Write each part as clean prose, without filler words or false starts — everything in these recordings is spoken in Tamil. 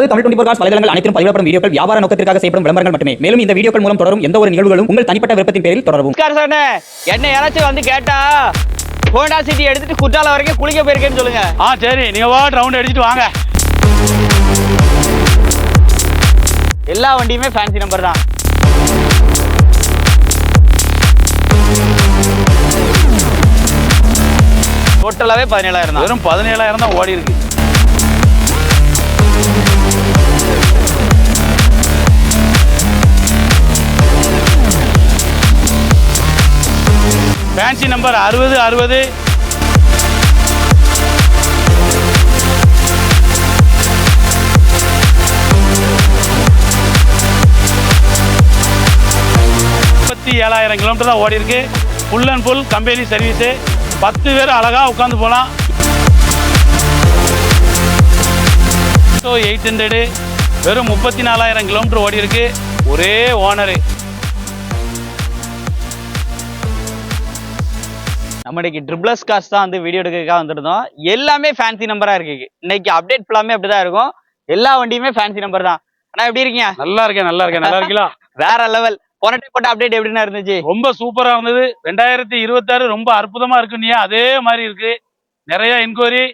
தமிழ் 24 காஸ் வலைதளங்கள் அனைத்தும் பதிவிடப்படும் வீடியோக்கள் வியாபார நோக்கத்திற்காக செய்யப்படும் விளம்பரங்கள் மட்டுமே. மேலும் இந்த வீடியோக்கள் மூலம் தொடரும் எந்த ஒரு நிகழ்வுகளும் உங்கள் தனிப்பட்ட விருப்பத்தின் பேரில் தொடரவும். என்ன யாராச்சும் வந்து கேட்டா ஹோண்டா சிட்டி எடுத்துட்டு குற்றாலம் வரைக்கும் குளிக்க போயிருக்கேன்னு சொல்லுங்க. சரி, நீங்க வாட் ரவுண்ட் அடிச்சிட்டு வாங்க. எல்லா வண்டியுமே ஃபேன்சி நம்பர் தான். டோட்டலாவே 17,000 தான். வெறும் 17,000 தான் ஓடி இருக்கு. ஃபேன்சி நம்பர் 60 57,000 கிலோமீட்டர் தான் ஓடி இருக்கு. Full and full company service. 10 பேர் அழகா உட்காந்து போகலாம். 800 வெறும் 34,000 கிலோமீட்டர் ஓடி இருக்கு. ஒரே ஓனரு. நம்மளுக்கு ட்ரிபிள்ஸ் காஸ் தான் வந்து வீடியோ எடுக்கிறதுக்காக வந்துருந்தோம். எல்லாமே ஃபேன்சி நம்பரா இருக்கு. இன்னைக்கு அப்டேட் ஃபுல்லாமே அப்படிதான் இருக்கும். எல்லா வண்டியுமே ஃபேன்சி நம்பர் தான். ஆனா எப்படி இருக்கீங்க? நல்லா இருக்கேன். நல்லா இருக்கீங்களா? வேற லெவல். போன டைம் போட்ட அப்டேட் எப்படின்னா இருந்துச்சு? ரொம்ப சூப்பரா இருந்தது. 2026 ரொம்ப அற்புதமா இருக்குன்னு அதே மாதிரி இருக்கு. நிறைய என்கொயரி.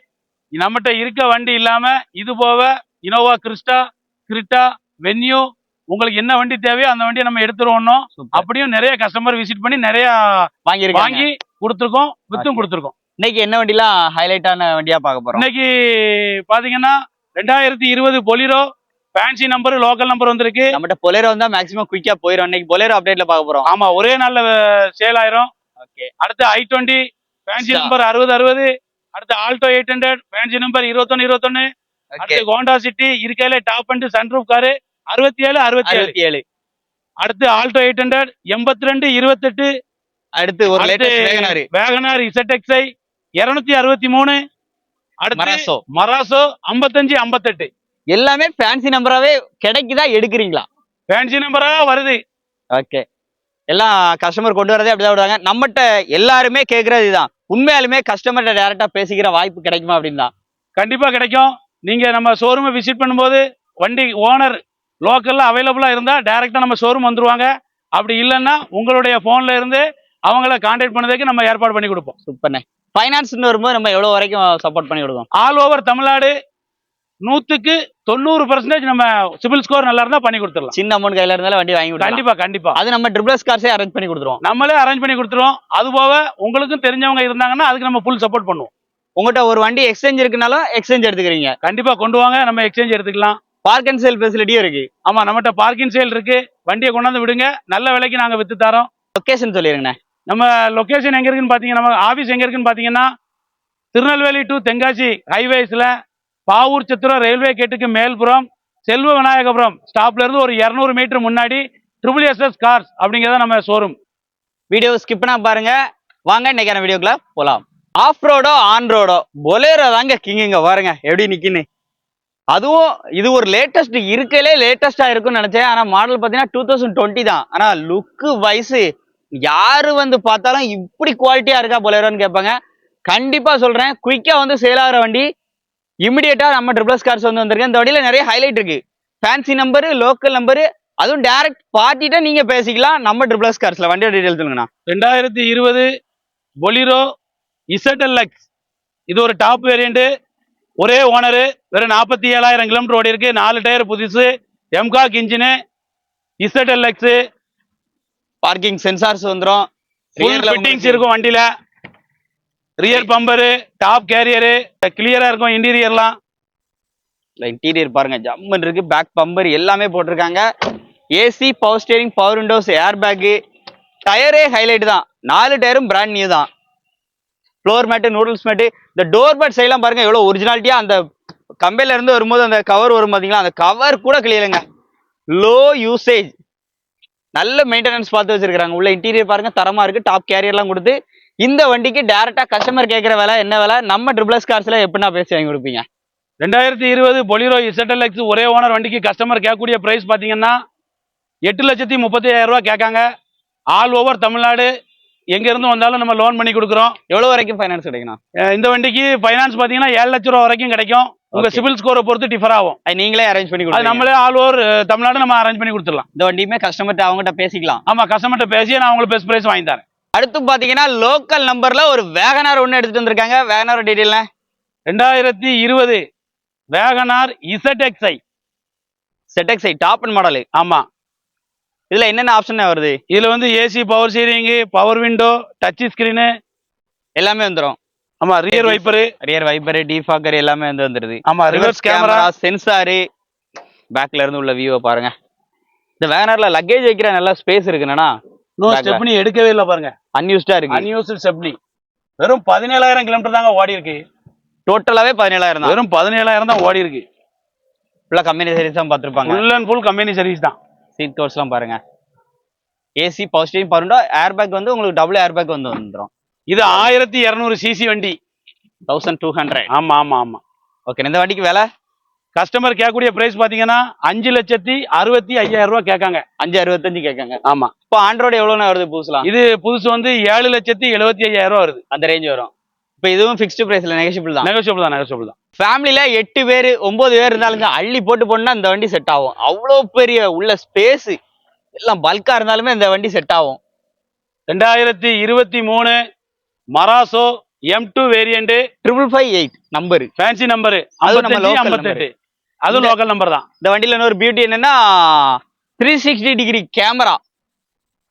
நம்மகிட்ட இருக்க வண்டி இல்லாம இது போக இனோவா கிரிட்டா வென்யூ உங்களுக்கு என்ன வண்டி தேவையோ அந்த வண்டியை நம்ம எடுத்துருவோம். அப்படியும் நிறைய கஸ்டமர் விசிட் பண்ணி நிறைய வாங்கி கொடுத்துருக்கோம், வித்தும் கொடுத்துருக்கோம். இன்னைக்கு என்ன வண்டிலாம் ஹைலைட்டான வண்டியா பார்க்க போறோம்? இன்னைக்கு பாத்தீங்கன்னா 2020 Bolero fancy number, local number வந்திருக்கு. நம்மகிட்ட பொலேரோ வந்தா மேக்ஸிமம் குயிக்கா போயிடும். இன்னைக்கு பொலேரோ அப்டேட்ல பார்க்க போறோம். ஆமா, ஒரே நாள்ல சேல் ஆயிரும். ஓகே. அடுத்து i20 ஃபேன்சி நம்பர் 60. அடுத்து ஆல்டோ 800 ஃபேன்சி நம்பர் 21. அடுத்து ஹோண்டா சிட்டி இருக்கையில டாப் அண்ட் சன்ரூஃப் காரு 67. அடுத்து ஆல்டோ 800 82 28. அடுத்து ஒரு லேட்டஸ்ட் வேகனார் ZXi 263. அடுத்து மராசோ 55 58. எல்லாமே ஃபேன்சி நம்பராவே கிடைக்குதா, எடுக்கிறீங்களா? ஃபேன்சி நம்பரா வருது. ஓகே. எல்லாம் கஸ்டமர் கொண்டு வரதே அப்படிதான் விடுவாங்க. நம்மகிட்ட எல்லாருமே கேட்கறது இதுதான். உண்மையாலுமே கஸ்டமர்கிட்ட டைரக்டா பேசிக்கிற வாய்ப்பு கிடைக்குமா அப்படின்னு தான். கண்டிப்பா கிடைக்கும். நீங்க நம்ம ஷோரூமை விசிட் பண்ணும்போது வண்டி ஓனர் லோக்கல்ல அவைலபிளா இருந்தா டைரக்டா நம்ம ஷோரூம் வந்துருவாங்க. அப்படி இல்லைன்னா உங்களுடைய போன்ல இருந்து அவங்கள கான்டாக்ட் பண்ணதுக்கு நம்ம ஏற்பாடு பண்ணி கொடுப்போம். சூப்பர்ண்ணே. ஃபைனான்ஸ்னு வரும்போது நம்ம எவ்வளவு வரைக்கும் சப்போர்ட் பண்ணி கொடுப்போம்? ஆல் ஓவர் தமிழ்நாடு 100% நம்ம சிபில் ஸ்கோர் நல்லா இருந்தா பண்ணி கொடுத்துடலாம். சின்ன அமௌண்ட் கையில இருந்தாலும் வண்டி வாங்கி கொடுக்கலாம். கண்டிப்பா. அது நம்ம ட்ரிபிள்ஸ் கார்ஸே அரேஞ்ச் பண்ணி கொடுத்துருவோம். நம்மளே அரேஞ்ச் பண்ணி கொடுத்துருவோம். அது போக உங்களுக்கும் தெரிஞ்சவங்க இருந்தாங்கன்னா அதுக்கு நம்ம ஃபுல் சப்போர்ட் பண்ணுவோம். உங்கள்கிட்ட ஒரு வண்டி எக்ஸ்சேஞ்ச் இருக்குனாலும் எக்ஸ்சேஞ்ச் எடுத்துக்கிறீங்க? கண்டிப்பா கொண்டு வாங்க, நம்ம எக்ஸ்சேஞ்ச் எடுத்துக்கலாம். பார்க் அண்ட் சேல் ஃபெசிலிட்டியும் இருக்கு. ஆமா, நம்மகிட்ட பார்க்கிங் சேல் இருக்கு. வண்டியை கொண்டாந்து விடுங்க, நல்ல விலைக்கு நாங்க வித்து தரோம். லொகேஷன் சொல்லிருங்கண்ணே. நம்ம லொகேஷன் எங்க இருக்குன்னு பாத்தீங்கன்னா, நம்ம ஆபீஸ் எங்க இருக்குன்னு பாத்தீங்கன்னா திருநெல்வேலி டு தென்காசி ஹைவேஸ்ல பாவூர் சத்திரம் ரயில்வே கேட்டுக்கு மேல்புறம் செல்வ விநாயகபுரம் ஸ்டாப்ல இருந்து ஒரு 200 மீட்டர் முன்னாடி SSS கார்ஸ் அப்படிங்கிறத நம்ம ஷோரூம். வீடியோ ஸ்கிப் பண்ணா பாருங்க. வாங்க இன்னைக்கான வீடியோக்குள்ள போலாம். ஆஃப் ரோடோ ஆன் ரோடோ பொலேரோ தாங்க கிங்குங்க. பாருங்க எப்படி நிக்கின்னு. அதுவும் இது ஒரு லேட்டஸ்ட் இருக்கலே லேட்டஸ்டா இருக்கும்னு நினைச்சேன். ஆனா மாடல் பாத்தீங்கன்னா 2020 தான். ஆனா லுக்கு வைஸ் யாரு வந்து பார்த்தாலும் இப்படி குவாலிட்டியா இருக்கா பொலேரோன்னு கேட்பாங்க. கண்டிப்பா சொல்றேன், குயிக்கா வந்து சேல் ஆகிற வண்டி. இமிடியேட்டா நம்ம ட்ரிபிள்ஸ் கார்ஸ் வந்து வந்திருக்கு. இந்த வண்டியில நிறைய ஹைலைட் இருக்கு. ஃபேன்சி நம்பரு, லோக்கல் நம்பரு, அதுவும் டைரக்ட் பார்ட்டிட்ட நீங்க பேசிக்கலாம். நம்ம ட்ரிபிள்ஸ் கார்ஸ்ல வண்டியோட டீடைல் சொல்லுங்கண்ணா. 2020 பொலிரோ ZLX இது ஒரு டாப் வேரியண்ட். ஒரே ஓனரு. வெறும் 47,000 கிலோமீட்டர் ஓடி இருக்கு. 4 டயர் புதுசு. MHawk engine. ZLX parking sensors வந்துடும். ஃபிட்டிங்ஸ் இருக்கும் வண்டியில. ரியர் பம்பரு, டாப் கேரியரு கிளியரா இருக்கும். இன்டீரியர்லாம் இன்டீரியர் பாருங்க ஜம்மன் இருக்கு. பேக் பம்பர் எல்லாமே போட்டிருக்காங்க. AC, power steering, power windows, air bag. டயரே ஹைலைட் தான். 4 டயரும் பிராண்ட் நியூ தான். Floor mat, noodles mat. இந்த டோர் பேட் சைட்லாம் பாருங்க எவ்வளவு ஒரிஜினாலிட்டியா. அந்த கம்பெனில இருந்து வரும்போது அந்த கவர் வரும் பாத்தீங்களா, அந்த கவர் கூட கிளியருங்க. லோ யூசேஜ், நல்ல மெயின்டெனன்ஸ் பார்த்து வச்சிருக்காங்க. உள்ள இன்டீரியர் பாருங்க தரமா இருக்கு. டாப் கேரியர்லாம் கொடுத்து இந்த வண்டிக்கு டைரக்டா கஸ்டமர் கேட்கிற விலை என்ன விலை நம்ம ட்ரிபிள்ஸ் கார்ஸ்ல எப்படின்னா பேசி வாங்கி கொடுப்பீங்க? 2020 பொலிரோ ZLX ஒரே ஓனர் வண்டிக்கு கஸ்டமர் கேட்கக்கூடிய பிரைஸ் பாத்தீங்கன்னா 8,35,000 ரூபாய் கேட்காங்க. ஆல் ஓவர் தமிழ்நாடு எங்க இருந்து வந்தாலும் நம்ம லோன் பண்ணி கொடுக்குறோம். எவ்வளவு வரைக்கும் ஃபைனான்ஸ் கிடைக்கணும்? இந்த வண்டிக்கு ஃபைனான்ஸ் பாத்தீங்கன்னா 7 லட்சம் ரூபாய் வரைக்கும் கிடைக்கும். உங்க சிவில் ஸ்கோரை பொறுத்து டிஃபர் ஆகும். அது நீங்களே அரேஞ்ச் பண்ணி அது கொடுங்க. நம்மளே ஆல் ஓவர் தமிழ்நாடு நம்ம அரேஞ்ச் பண்ணி கொடுத்துடலாம். இந்த வண்டியுமே கஸ்டமர்கிட்ட அவங்ககிட்ட பேசிக்கலாம். ஆமா, கஸ்டமர்கிட்ட பேசி நான் உங்களுக்கு பெஸ்ட் பிரைஸ் வாங்கி தரேன். அடுத்து பாத்தீங்கன்னா லோக்கல் நம்பர்ல ஒரு வேகனார் ஒண்ணு எடுத்துட்டு வந்திருக்காங்க. வேகனார் டீடைல்ல 2020 WagonR ZXi. ZXi top end model. ஆமா, இதுல என்னென்ன ஆப்ஷன் வருது? இதுல வந்து AC, power steering, power window, touch screen எல்லாமே வந்துரும். ஆமா, rear wiper, rear wiper, defogger எல்லாமே வந்துருது. ஆமா, ரிவர்ஸ் கேமரா, சென்சார், பேக்ல இருந்து உள்ள வியூவை பாருங்க. இந்த வேகனார்ல லக்கேஜ் வைக்கிற நல்ல ஸ்பேஸ் இருக்குன்னா நோ ஸ்டெப்னி எடுக்கவே இல்ல பாருங்க. அன்யூஸ்டா இருக்கு. Unused stepney. வெறும் 17,000 கிலோமீட்டர் தாங்க ஓடி இருக்கு. டோட்டலாவே 17,000 தான். வெறும் 17,000 தான் ஓடி இருக்கு. ஃபுல்லா கம்பெனி சர்வீஸ் தான் பாத்துருப்பாங்க. Full and full company service தான். சீட் கவர்ஸ் எல்லாம் பாருங்க. AC, power steering, power window, air bag வந்து உங்களுக்கு டபுள் ஏர் பேக் வந்துரும். இது 1200 சிசி வண்டி. 1200. ஆமா ஆமா ஆமா. ஓகே, இந்த வண்டிக்கு விலை கஸ்டமர் கேட்கக்கூடிய பிரைஸ் பாத்தீங்கன்னா 5,65,000 ரூபாய் கேட்காங்க. 5,65 கேட்காங்க. ஆமா. இப்போ ஆண்ட்ராய்டு எவ்வளவு வருது புதுசுலாம்? இது புதுசு வந்து 7,75,000 ரூபாய் வருது. அந்த ரேஞ்ச் வரும். இப்போ இதுவும் ஃபிக்ஸ்டு பிரைஸ்ல நெகோஷியபிள் தான். நெகோஷியபிள் தான், நெகோஷியபிள் தான். ஃபேமிலியில 8 பேர் 9 பேர் இருந்தாலும் அள்ளி போட்டு போனா இந்த வண்டி செட் ஆகும். அவ்வளோ பெரிய உள்ள ஸ்பேஸ் எல்லாம் பல்கா இருந்தாலுமே இந்த வண்டி செட் ஆகும். 2023 Marazzo M2 variant 5558 number, fancy number, அது நம்ம 55 local 58. அது லோக்கல் நம்பர் தான். இந்த வண்டியில இன்னொரு பியூட்டி என்னன்னா 360 டிகிரி கேமரா.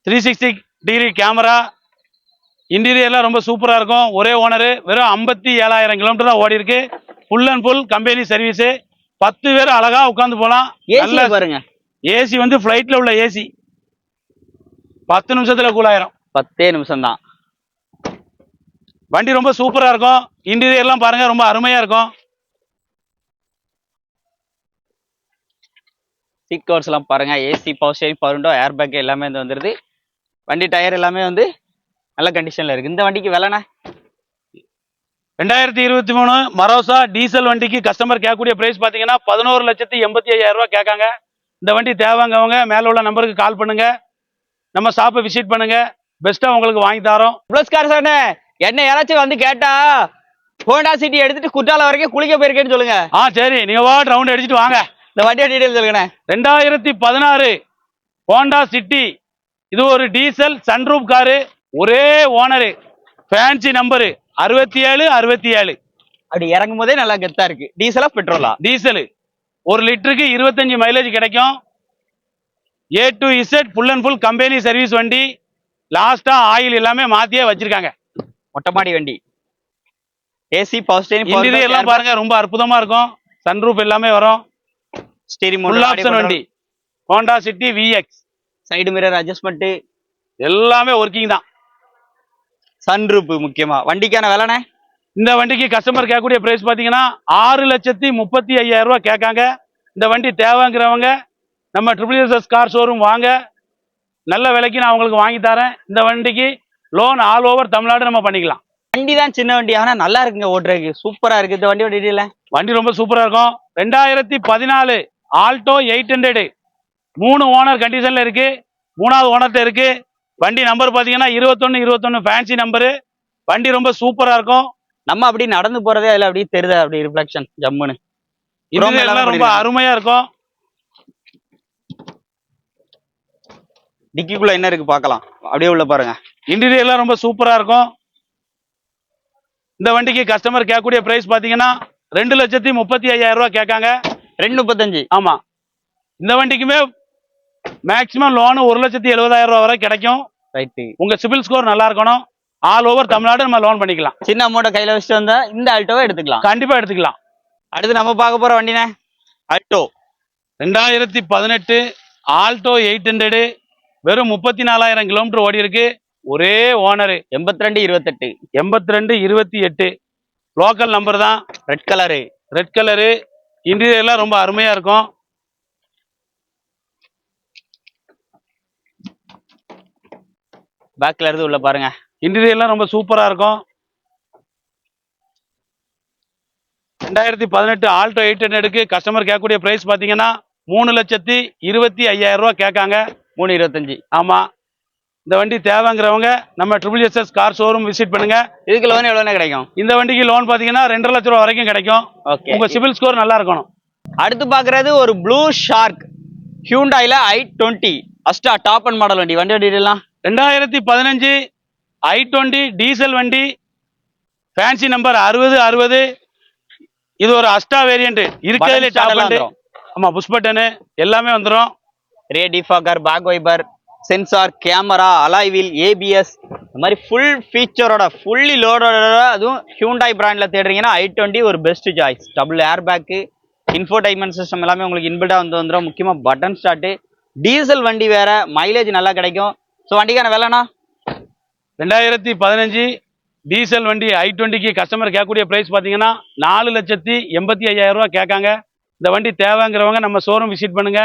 360 degree camera. இன்டீரியர்லாம் ரொம்ப சூப்பரா இருக்கும். ஒரே ஓனர். வெறும் 57,000 கிலோமீட்டர் தான் ஓடி இருக்கு. Full and full company service. 10 பேர் அழகா உட்காந்து போலாம். ஏசி பாருங்க. ஏசி வந்து ஃபிளைட்ல உள்ள ஏசி. 10 நிமிஷத்துல கூலாயிரும். 10 நிமிஷம் தான். வண்டி ரொம்ப சூப்பரா இருக்கும். இன்டீரியர்லாம் பாருங்க, ரொம்ப அருமையா இருக்கும். சீட் கவர்ஸ் எல்லாம் பாருங்க. AC, power steering, power window, air back எல்லாமே வந்து வந்துருது. வண்டி டயர் எல்லாமே வந்து நல்ல கண்டிஷன்ல இருக்கு. இந்த வண்டிக்கு விலைனா 2023 மரோசா டீசல் வண்டிக்கு கஸ்டமர் கேட்கக்கூடிய பிரைஸ் பாத்தீங்கன்னா 11,85,000 ரூபாய் கேட்காங்க. இந்த வண்டி தேவைங்கவங்க மேல உள்ள நம்பருக்கு கால் பண்ணுங்க. நம்ம ஷாப்பை விசிட் பண்ணுங்க. பெஸ்ட்டா உங்களுக்கு வாங்கி தரோம். பிளஸ் கார் சார், என்ன யாராச்சும் வந்து கேட்டா ஹோண்டா சிட்டி எடுத்துட்டு குற்றாலம் வரைக்கும் குளிக்க போயிருக்கேன்னு சொல்லுங்க. சரி, நீங்க வாட் ரவுண்ட் அடிச்சுட்டு வாங்க. இந்த வண்டியோட டீடைல் சொல்லுங்க. 2016 ஹோண்டா சிட்டி. இது ஒரு டீசல் சன்ரூப் காரு. ஒரே ஓனரு. Fancy number 6767. அப்படி இறங்கும் போதே நல்லா கெத்தா இருக்கு. டீசலா பெட்ரோலா? டீசல். 1 லிட்டருக்கு 25 மைலேஜ் கிடைக்கும். A to Z full and full company service வண்டி. லாஸ்டா ஆயில் எல்லாமே மாத்தியே வச்சிருக்காங்க. மொட்டமாடி வண்டி. ஏசி, பவர் ஸ்டீரிங், இன்டீரியர் எல்லாம் பாருங்க, ரொம்ப அற்புதமா இருக்கும். சன்ரூப் எல்லாமே வரும். ஸ்டீரிங் ஃபுல் ஆப்ஷன் வண்டி. Honda city VX. Side mirror adjustment எல்லாமே ஒர்க்கிங் தான். சன்ரூப் முக்கியமா. வண்டிக்கான விலைனே இந்த வண்டிக்கு கஸ்டமர் கேட்கக்கூடிய பிரைஸ் பாத்தீங்கன்னா 6,35,000 ரூபாய் கேட்காங்க. இந்த வண்டி தேவைங்கிறவங்க நம்ம SSS கார் ஷோரூம் வாங்க. நல்ல விலைக்கு நான் உங்களுக்கு வாங்கி தரேன். இந்த வண்டிக்கு லோன் ஆல் ஓவர் தமிழ்நாடு நம்ம பண்ணிக்கலாம். வண்டி தான் சின்ன வண்டி, ஆனா நல்லா இருக்குங்க, ஓட்டுறதுக்கு சூப்பரா இருக்கு. இந்த வண்டியோட டீடைல். வண்டி ரொம்ப சூப்பரா இருக்கும். 2014 ஆல்டோ 800 3 ஓனர் கண்டிஷன்ல இருக்கு. 3வது ஓனர்ட்ட இருக்கு. வண்டி நம்பர் பாத்தீங்கன்னா 21 ஃபேன்சி நம்பரு. வண்டி ரொம்ப சூப்பரா இருக்கும். நம்ம அப்படி நடந்து போறதே அதுல அப்படியே தெரியுது, அப்படி ரிஃப்ளெக்ஷன் ஜம்முன்னு. இதெல்லாம் ரொம்ப அருமையா இருக்கும். டிக்கிக்குள்ள என்ன இருக்கு பார்க்கலாம். அப்படியே உள்ள பாருங்க. இன்டீரியர்லாம் ரொம்ப சூப்பரா இருக்கும். இந்த வண்டிக்கு கஸ்டமர் கேட்கக்கூடிய பிரைஸ் பாத்தீங்கன்னா 2,35,000 ரூபாய் கேட்காங்க. 2,35. ஆமா. இந்த வண்டிக்குமே மேக்சிமம் லோனு 1,70,000 ரூபாய் வரை கிடைக்கும். ரைட்டு. உங்க சிபில் ஸ்கோர் நல்லா இருக்கணும். ஆல் ஓவர் தமிழ்நாடு நம்ம லோன் பண்ணிக்கலாம். சின்ன அமௌண்ட்டை கையில வச்சுட்டு வந்தா இந்த ஆல்டோவை எடுத்துக்கலாம். கண்டிப்பா எடுத்துக்கலாம். அடுத்து நம்ம பார்க்க போற வண்டினே ஆல்டோ. 2018 ஆல்டோ 800 வெறும் 34,000 கிலோமீட்டர் ஓடி இருக்கு. ஒரே ஓனரு. 8228. 8228 லோக்கல் நம்பர் தான். Red colour. Red colour. இன்டீரியர்லாம் ரொம்ப அருமையா இருக்கும். பேக்ல இருந்து உள்ள பாருங்க. இன்டீரியர்லாம் ரொம்ப சூப்பரா இருக்கும். 2018 ஆல்டோ 800க்கு கஸ்டமர் கேட்கக்கூடிய பிரைஸ் பாத்தீங்கன்னா 3,25,000 ரூபாய் கேட்காங்க. 3,25. ஆமா. இந்த வண்டி தேவைங்கிறவங்க நம்ம triple SS car showroom visit பண்ணுங்க. இதுக்கு லோன் எவ்வளவு கிடைக்கும்? இந்த வண்டிக்கு லோன் பாத்தீங்கன்னா 2.5 லட்சம் ரூபா வரைக்கும் கிடைக்கும். ஓகே. உங்க சிபில் ஸ்கோர் நல்லா இருக்கணும். அடுத்து பாக்குறது ஒரு ப்ளூ ஷார்க் ஹியூண்டாயில i20 Asta top end model வண்டி. வண்டி டீடைல்லாம் 2015 i20 டீசல் வண்டி, ஃபேன்சி நம்பர் 6060. இது ஒரு அஸ்டா வேரியன்ட், இருக்கிறதுலே டாப் வண்டி. ஆமா, புஷ் பட்டனு எல்லாமே வந்துடும். Rear defogger, back wiper, sensor, camera, alloy wheel, ABS, இந்த மாதிரி ஃபுல் ஃபீச்சரோட ஃபுல்லி லோடோட, அதுவும் ஹியூண்டாய் பிராண்ட்ல தேடுறீங்கன்னா i20 ஒரு best choice. Double air bag, infotainment system எல்லாமே உங்களுக்கு இன்பில்டா வந்துடும். முக்கியமாக பட்டன் ஸ்டார்ட், டீசல் வண்டி வேற, மைலேஜ் நல்லா கிடைக்கும். ஸோ வண்டிக்கான விலைனா 2015 டீசல் வண்டி i20க்கு கஸ்டமர் கேட்கக்கூடிய பிரைஸ் பார்த்தீங்கன்னா 4,85,000 ரூபா கேட்காங்க. இந்த வண்டி தேவைங்கிறவங்க நம்ம ஷோரூம் விசிட் பண்ணுங்க,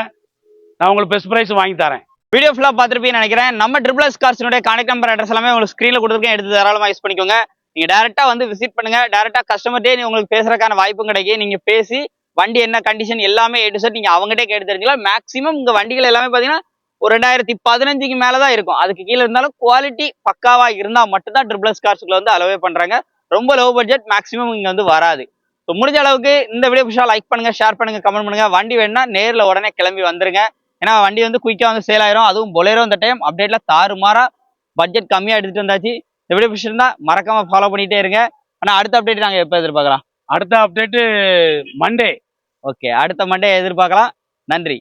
நான் உங்களுக்கு பெஸ்ட் பிரைஸ் வாங்கி தரேன். வீடியோ ஃபுல்லாக பார்த்துருப்பீங்கன்னு நினைக்கிறேன். நம்ம ட்ரிபிள் எஸ் கார்ஸினுடைய கான்டாக்ட் நம்பர் அட்ரஸ் எல்லாமே உங்களுக்கு ஸ்க்ரீனில் கொடுத்துருக்கேன், எடுத்து தாராளமாக யூஸ் பண்ணிக்கோங்க. நீங்கள் டேரெக்டாக வந்து விசிட் பண்ணுங்க, டேரெக்டாக கஸ்டமர்டே உங்களுக்கு பேசுறதுக்கான வாய்ப்பும் கிடைக்கும். நீங்கள் பேசி வண்டி என்ன கண்டிஷன் எல்லாமே A to Z நீங்கள் அவங்ககிட்டே கேட்டு தெரிஞ்சுக்கலாம். மேக்ஸிமம் உங்கள் வண்டிகள் எல்லாமே பார்த்தீங்கன்னா ஒரு 2015க்கு மேலே தான் இருக்கும். அதுக்கு கீழே இருந்தாலும் குவாலிட்டி பக்காவாக இருந்தால் மட்டும்தான் ட்ரிபிள் எஸ் கார்ஸுக்குள்ள வந்து அலோவே பண்ணுறாங்க. ரொம்ப லோ பட்ஜெட் மேக்ஸிமம் இங்கே வந்து வராது. ஸோ முடிஞ்ச அளவுக்கு இந்த வீடியோ பிடிச்சா லைக் பண்ணுங்க, ஷேர் பண்ணுங்க, கமெண்ட் பண்ணுங்க. வண்டி வேணும்னா நேரில் உடனே கிளம்பி வந்துருங்க. ஏன்னா வண்டி வந்து குயிக்காக வந்து சேல் ஆயிரும். அதுவும் பொலேரோ இந்த டைம் அப்டேட்ல தாறுமாறா பட்ஜெட் கம்மியாக எடுத்துட்டு வந்தாச்சு. இந்த வீடியோ பிடிச்சிருந்தா மறக்காம ஃபாலோ பண்ணிட்டே இருங்க. ஆனால் அடுத்த அப்டேட் நாங்கள் எப்போ எதிர்பார்க்கலாம்? அடுத்த அப்டேட்டு மண்டே. ஓகே, அடுத்த மண்டே எதிர்பார்க்கலாம். நன்றி.